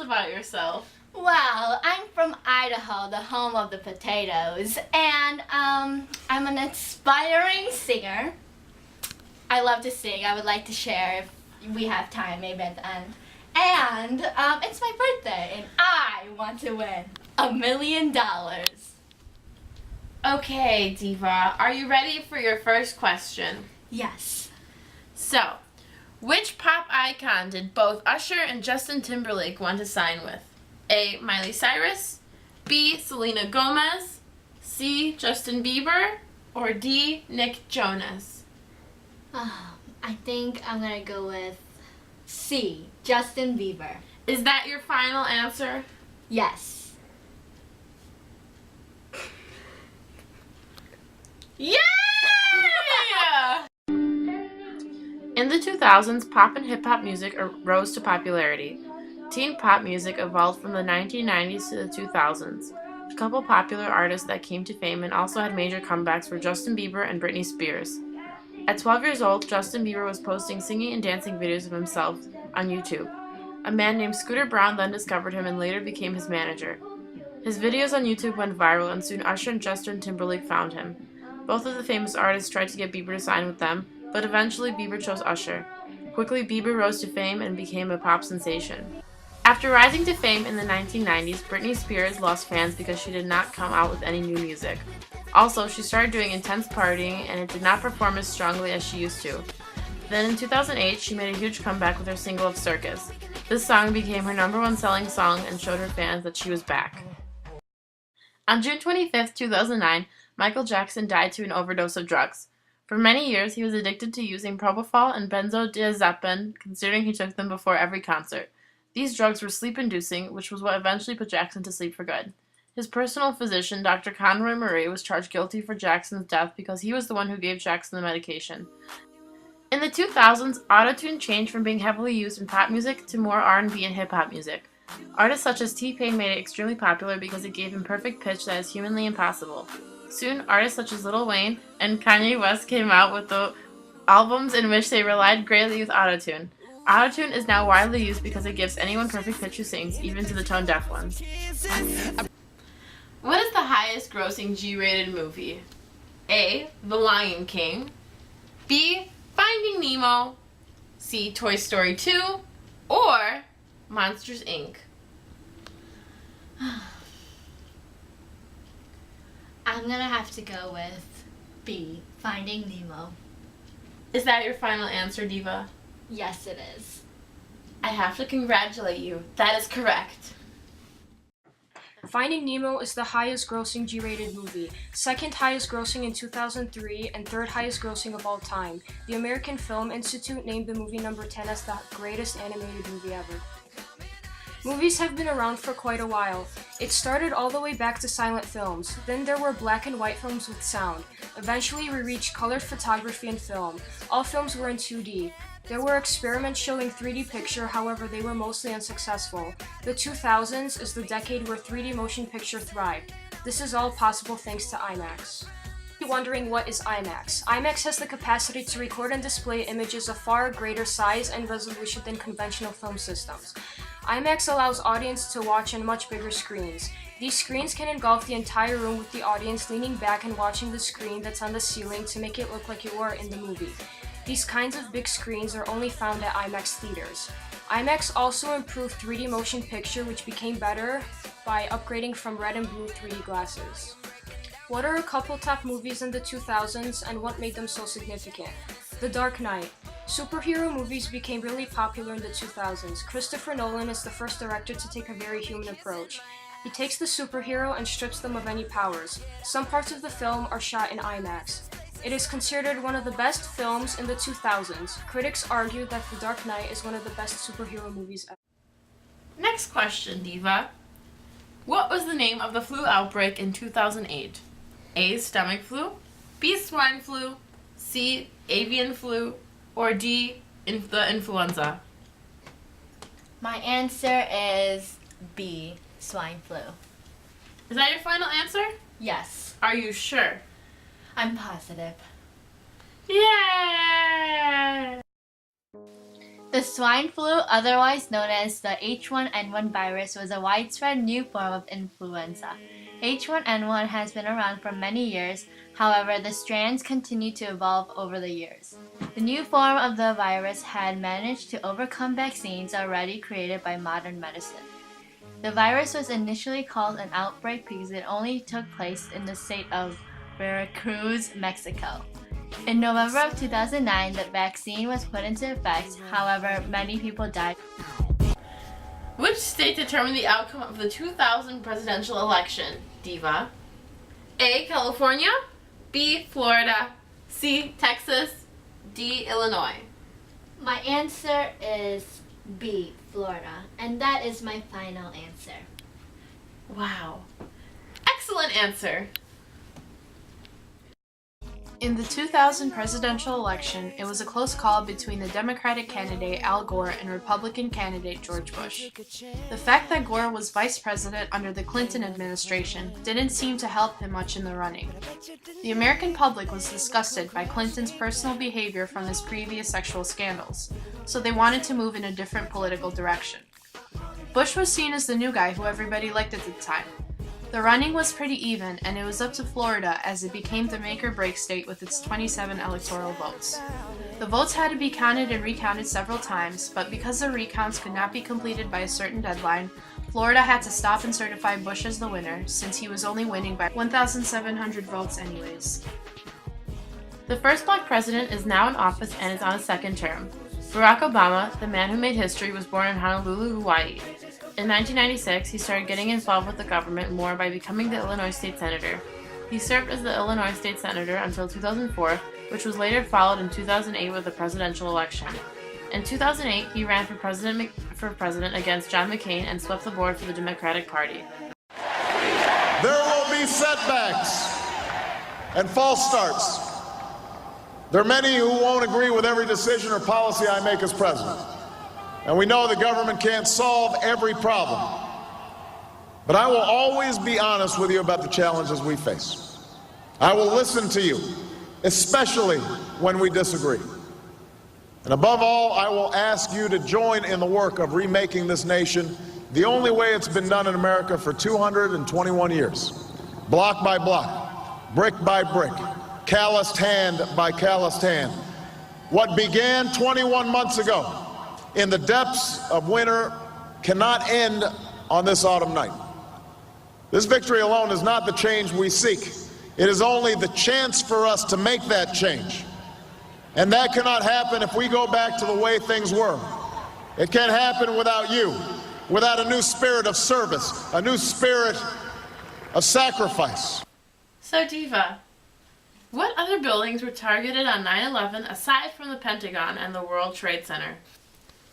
about yourself. Well, I'm from Idaho, the home of the potatoes, and I'm an aspiring singer. I love to sing. I would like to share if we have time, maybe at the end. And it's my birthday, and I want to win $1 million. Okay, Diva, are you ready for your first question? Yes. So, which pop icon did both Usher and Justin Timberlake want to sign with? A. Miley Cyrus, B. Selena Gomez, C. Justin Bieber, or D. Nick Jonas? I think I'm gonna go with C. Justin Bieber. Is that your final answer? Yes. Yeah! In the 2000s, pop and hip-hop music rose to popularity. Teen pop music evolved from the 1990s to the 2000s. A couple popular artists that came to fame and also had major comebacks were Justin Bieber and Britney Spears. At 12 years old, Justin Bieber was posting singing and dancing videos of himself on YouTube. A man named Scooter Braun then discovered him and later became his manager. His videos on YouTube went viral, and soon Usher and Justin Timberlake found him. Both of the famous artists tried to get Bieber to sign with them, but eventually Bieber chose Usher. Quickly, Bieber rose to fame and became a pop sensation. After rising to fame in the 1990s, Britney Spears lost fans because she did not come out with any new music. Also, she started doing intense partying and it did not perform as strongly as she used to. Then in 2008, she made a huge comeback with her single of Circus. This song became her #1 selling song and showed her fans that she was back. On June 25, 2009, Michael Jackson died to an overdose of drugs. For many years, he was addicted to using propofol and benzodiazepine, considering he took them before every concert. These drugs were sleep-inducing, which was what eventually put Jackson to sleep for good. His personal physician, Dr. Conroy Murray, was charged guilty for Jackson's death because he was the one who gave Jackson the medication. In the 2000s, autotune changed from being heavily used in pop music to more R&B and hip-hop music. Artists such as T-Pain made it extremely popular because it gave him perfect pitch that is humanly impossible. Soon, artists such as Lil Wayne and Kanye West came out with the albums in which they relied greatly with autotune. Autotune is now widely used because it gives anyone perfect pitch who sings, even to the tone-deaf ones. What is the highest grossing G-rated movie? A. The Lion King, B. Finding Nemo, C. Toy Story 2, or Monsters, Inc. I'm gonna have to go with B. Finding Nemo. Is that your final answer, Diva? Yes, it is. I have to congratulate you. That is correct. Finding Nemo is the highest grossing G-rated movie, second highest grossing in 2003, and third highest grossing of all time. The American Film Institute named the movie number 10 as the greatest animated movie ever. Movies have been around for quite a while. It started all the way back to silent films. Then there were black and white films with sound. Eventually we reached colored photography and film. All films were in 2D. There were experiments showing 3D picture, however they were mostly unsuccessful. The 2000s is the decade where 3D motion picture thrived. This is all possible thanks to IMAX. You're wondering what is IMAX? IMAX has the capacity to record and display images of far greater size and resolution than conventional film systems. IMAX allows audience to watch on much bigger screens. These screens can engulf the entire room with the audience leaning back and watching the screen that's on the ceiling to make it look like you are in the movie. These kinds of big screens are only found at IMAX theaters. IMAX also improved 3D motion picture, which became better by upgrading from red and blue 3D glasses. What are a couple top movies in the 2000s and what made them so significant? The Dark Knight. Superhero movies became really popular in the 2000s. Christopher Nolan is the first director to take a very human approach. He takes the superhero and strips them of any powers. Some parts of the film are shot in IMAX. It is considered one of the best films in the 2000s. Critics argue that The Dark Knight is one of the best superhero movies ever. Next question, Diva. What was the name of the flu outbreak in 2008? A. Stomach flu, B. Swine flu, C. Avian flu, or D. The influenza? My answer is B. Swine flu. Is that your final answer? Yes. Are you sure? I'm positive. Yeah! The swine flu, otherwise known as the H1N1 virus, was a widespread new form of influenza. H1N1 has been around for many years, however, the strands continue to evolve over the years. The new form of the virus had managed to overcome vaccines already created by modern medicine. The virus was initially called an outbreak because it only took place in the state of Veracruz, Mexico. In November of 2009, the vaccine was put into effect, however, many people died. Which state determined the outcome of the 2000 presidential election, Diva? A. California, B. Florida, C. Texas, D. Illinois. My answer is B, Florida, and that is my final answer. Wow. Excellent answer. In the 2000 presidential election, it was a close call between the Democratic candidate Al Gore and Republican candidate George Bush. The fact that Gore was vice president under the Clinton administration didn't seem to help him much in the running. The American public was disgusted by Clinton's personal behavior from his previous sexual scandals, so they wanted to move in a different political direction. Bush was seen as the new guy who everybody liked at the time. The running was pretty even, and it was up to Florida as it became the make-or-break state with its 27 electoral votes. The votes had to be counted and recounted several times, but because the recounts could not be completed by a certain deadline, Florida had to stop and certify Bush as the winner, since he was only winning by 1,700 votes anyways. The first black president is now in office and is on his second term. Barack Obama, the man who made history, was born in Honolulu, Hawaii. In 1996, he started getting involved with the government more by becoming the Illinois State Senator. He served as the Illinois State Senator until 2004, which was later followed in 2008 with the presidential election. In 2008, he ran for president against John McCain and swept the board for the Democratic Party. There will be setbacks and false starts. There are many who won't agree with every decision or policy I make as president. And we know the government can't solve every problem. But I will always be honest with you about the challenges we face. I will listen to you, especially when we disagree. And above all, I will ask you to join in the work of remaking this nation the only way it's been done in America for 221 years. Block by block, brick by brick, calloused hand by calloused hand. What began 21 months ago in the depths of winter cannot end on this autumn night. This victory alone is not the change we seek. It is only the chance for us to make that change. And that cannot happen if we go back to the way things were. It can't happen without you, without a new spirit of service, a new spirit of sacrifice. So, Diva, what other buildings were targeted on 9/11 aside from the Pentagon and the World Trade Center?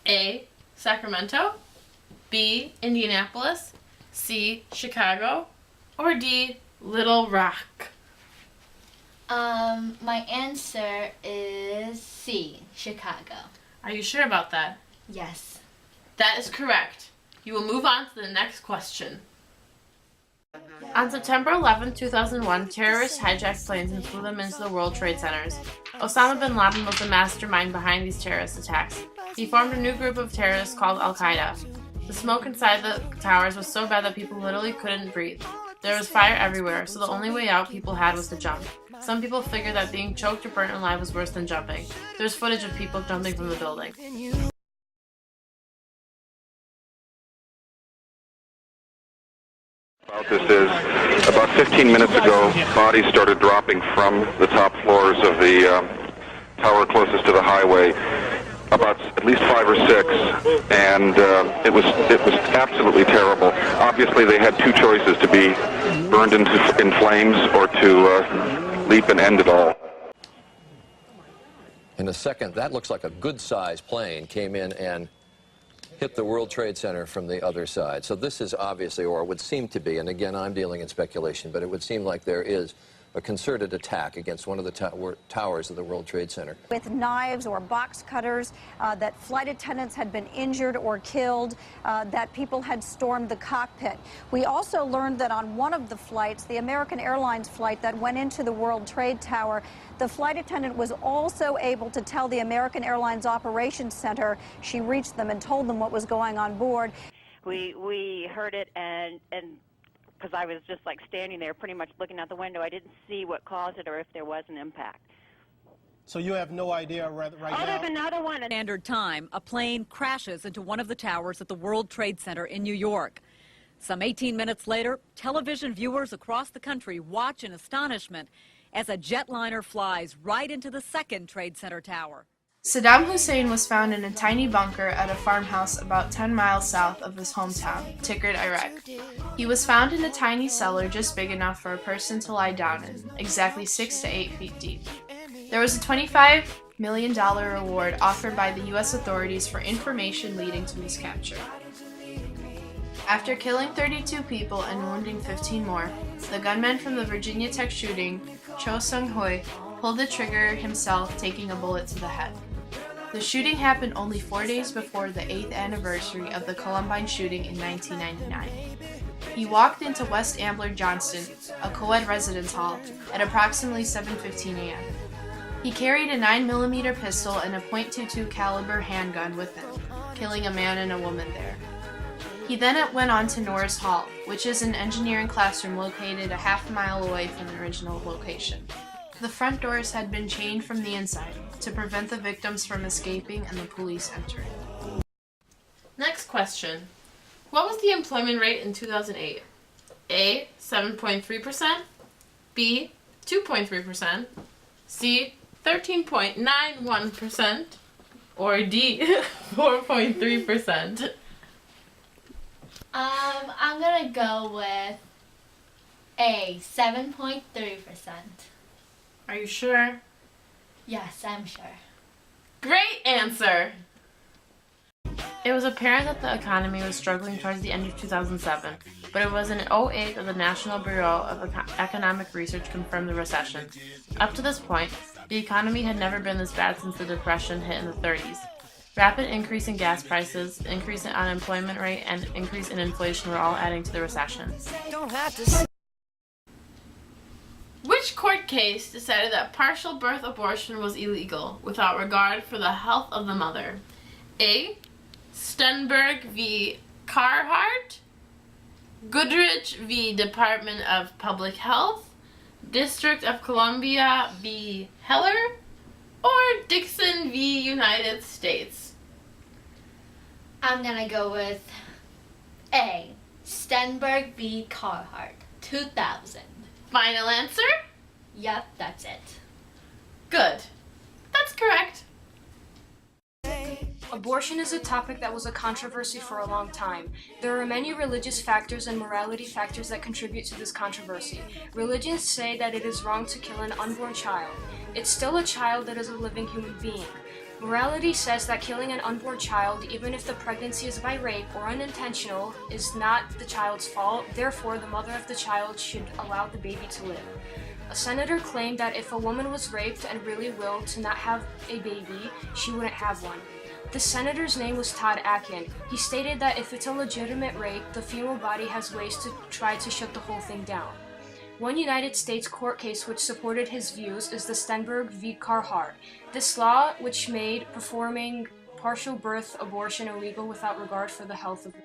A. Sacramento, B. Indianapolis, C. Chicago, or D. Little Rock? My answer is C, Chicago. Are you sure about that? Yes. That is correct. You will move on to the next question. On September 11, 2001, terrorists hijacked planes and flew them into the World Trade Centers. Osama bin Laden was the mastermind behind these terrorist attacks. He formed a new group of terrorists called Al-Qaeda. The smoke inside the towers was so bad that people literally couldn't breathe. There was fire everywhere, so the only way out people had was to jump. Some people figure that being choked or burnt alive was worse than jumping. There's footage of people jumping from the building. This is about 15 minutes ago, bodies started dropping from the top floors of the tower closest to the highway, about at least 5 or 6, and it was absolutely terrible. Obviously, they had two choices: to be burned in flames or to leap and end it all. In a second, that looks like a good-sized plane came in and hit the World Trade Center from the other side. So this is obviously, or would seem to be, and again, I'm dealing in speculation, but it would seem like there is a concerted attack against one of the towers of the World Trade Center. With knives or box cutters, that flight attendants had been injured or killed, that people had stormed the cockpit. We also learned that on one of the flights, the American Airlines flight that went into the World Trade Tower, the flight attendant was also able to tell the American Airlines Operations Center. She reached them and told them what was going on board. We heard it, and because I was just like standing there pretty much looking out the window, I didn't see what caused it or if there was an impact. So you have no idea right now? There's another one. Standard time, a plane crashes into one of the towers at the World Trade Center in New York. Some 18 minutes later, television viewers across the country watch in astonishment as a jetliner flies right into the second Trade Center tower. Saddam Hussein was found in a tiny bunker at a farmhouse about 10 miles south of his hometown, Tikrit, Iraq. He was found in a tiny cellar just big enough for a person to lie down in, exactly 6 to 8 feet deep. There was a $25 million reward offered by the U.S. authorities for information leading to his capture. After killing 32 people and wounding 15 more, the gunman from the Virginia Tech shooting, Cho Sung-hoi, pulled the trigger himself, taking a bullet to the head. The shooting happened only 4 days before the 8th anniversary of the Columbine shooting in 1999. He walked into West Ambler Johnston, a co-ed residence hall, at approximately 7:15 a.m. He carried a 9mm pistol and a .22 caliber handgun with him, killing a man and a woman there. He then went on to Norris Hall, which is an engineering classroom located a half-mile away from the original location. The front doors had been chained from the inside to prevent the victims from escaping and the police entering. Next question. What was the employment rate in 2008? A. 7.3%, B. 2.3%, C. 13.91%, or D. 4.3%? I'm gonna go with A, 7.3%. Are you sure? Yes, I'm sure. Great answer! It was apparent that the economy was struggling towards the end of 2007, but it was in 2008 that the National Bureau of Economic Research confirmed the recession. Up to this point, the economy had never been this bad since the Depression hit in the 30s. Rapid increase in gas prices, increase in unemployment rate, and increase in inflation were all adding to the recession. Which court case decided that partial birth abortion was illegal without regard for the health of the mother? A. Stenberg v. Carhart, Goodrich v. Department of Public Health, District of Columbia v. Heller, or Dixon v. United States? I'm gonna go with A, Stenberg v. Carhart, 2000. Final answer? Yep, that's it. Good. That's correct. Abortion is a topic that was a controversy for a long time. There are many religious factors and morality factors that contribute to this controversy. Religions say that it is wrong to kill an unborn child. It's still a child that is a living human being. Morality says that killing an unborn child, even if the pregnancy is by rape or unintentional, is not the child's fault. Therefore, the mother of the child should allow the baby to live. A senator claimed that if a woman was raped and really willed to not have a baby, she wouldn't have one. The senator's name was Todd Akin. He stated that if it's a legitimate rape, the female body has ways to try to shut the whole thing down. One United States court case which supported his views is the Stenberg v. Carhart. This law, which made performing partial birth abortion illegal without regard for the health of the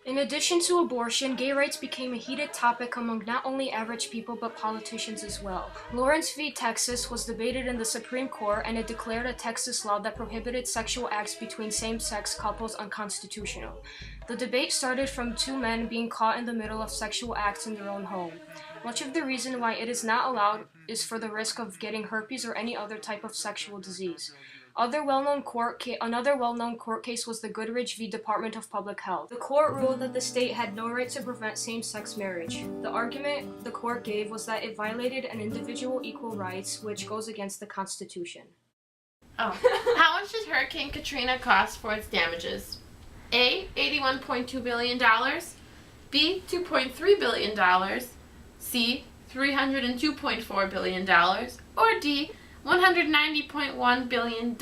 In addition to abortion, gay rights became a heated topic among not only average people but politicians as well. Lawrence v. Texas was debated in the Supreme Court, and it declared a Texas law that prohibited sexual acts between same-sex couples unconstitutional. The debate started from two men being caught in the middle of sexual acts in their own home. Much of the reason why it is not allowed is for the risk of getting herpes or any other type of sexual disease. Another well-known court case was the Goodrich v. Department of Public Health. The court ruled that the state had no right to prevent same-sex marriage. The argument the court gave was that it violated an individual's equal rights, which goes against the Constitution. Oh. How much did Hurricane Katrina cost for its damages? A. $81.2 billion, B. $2.3 billion, C. $302.4 billion, or D. $190.1 billion.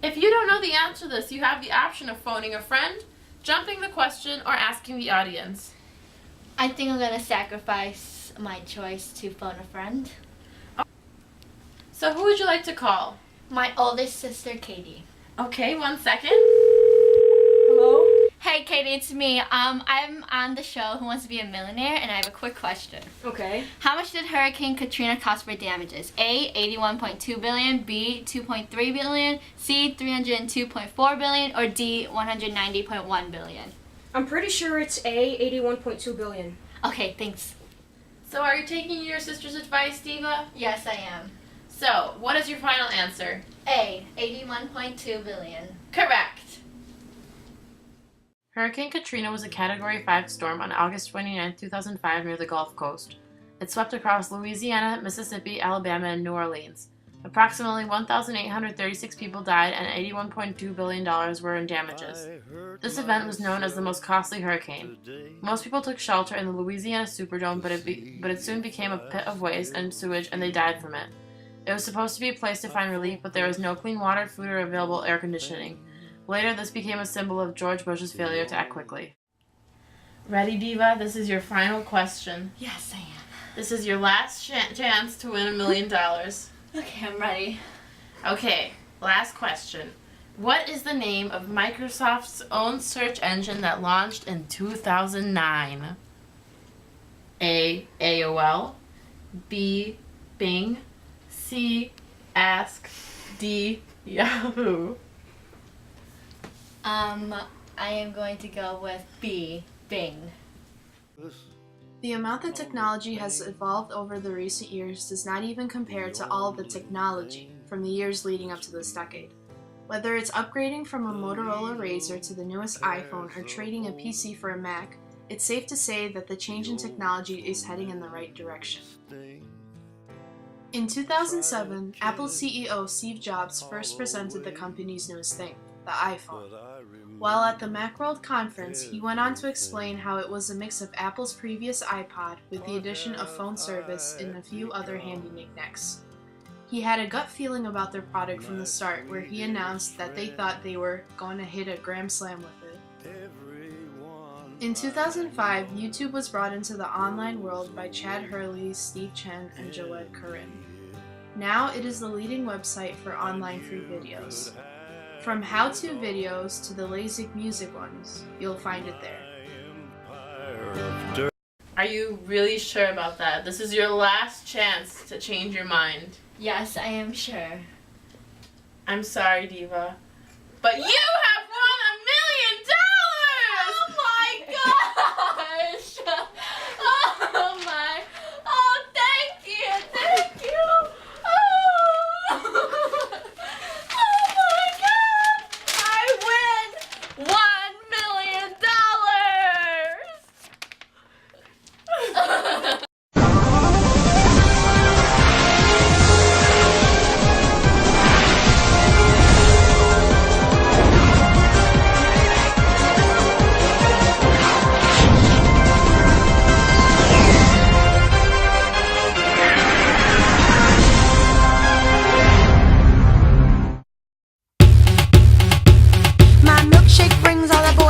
If you don't know the answer to this, you have the option of phoning a friend, jumping the question, or asking the audience. I think I'm going to sacrifice my choice to phone a friend. So who would you like to call? My oldest sister, Katie. Okay, 1 second. Hello? Hey, Katie, it's me. I'm on the show Who Wants to Be a Millionaire, and I have a quick question. Okay. How much did Hurricane Katrina cost for damages? A, $81.2 billion, B, $2.3 billion, C, $302.4 billion, or D, $190.1 billion? I'm pretty sure it's A, 81.2 billion. Okay, thanks. So are you taking your sister's advice, Diva? Yes, I am. So, what is your final answer? A, $81.2 billion. Correct. Hurricane Katrina was a Category 5 storm on August 29, 2005 near the Gulf Coast. It swept across Louisiana, Mississippi, Alabama, and New Orleans. Approximately 1,836 people died and $81.2 billion were in damages. This event was known as the most costly hurricane. Most people took shelter in the Louisiana Superdome, but it soon became a pit of waste and sewage, and they died from it. It was supposed to be a place to find relief, but there was no clean water, food, or available air conditioning. Later, this became a symbol of George Bush's failure to act quickly. Ready, Diva? This is your final question. Yes, I am. This is your last chance to win $1 million. Okay, I'm ready. Okay, last question. What is the name of Microsoft's own search engine that launched in 2009? A. AOL, B. Bing, C. Ask, D. Yahoo. I am going to go with B, Bing. The amount that technology has evolved over the recent years does not even compare to all of the technology from the years leading up to this decade. Whether it's upgrading from a Motorola Razr to the newest iPhone or trading a PC for a Mac, it's safe to say that the change in technology is heading in the right direction. In 2007, Apple CEO Steve Jobs first presented the company's newest thing, the iPhone. While at the Macworld conference, he went on to explain how it was a mix of Apple's previous iPod with the addition of phone service and a few other handy knickknacks. He had a gut feeling about their product from the start, where he announced that they thought they were going to hit a grand slam with it. In 2005, YouTube was brought into the online world by Chad Hurley, Steve Chen, and Jawed Karim. Now it is the leading website for online free videos. From how-to videos to the LASIK music ones, you'll find it there. Are you really sure about that? This is your last chance to change your mind. Yes, I am sure. I'm sorry, Diva, but you have won $1 million! Oh my gosh! Oh my! Oh, thank you! Thank you! My milkshake brings all the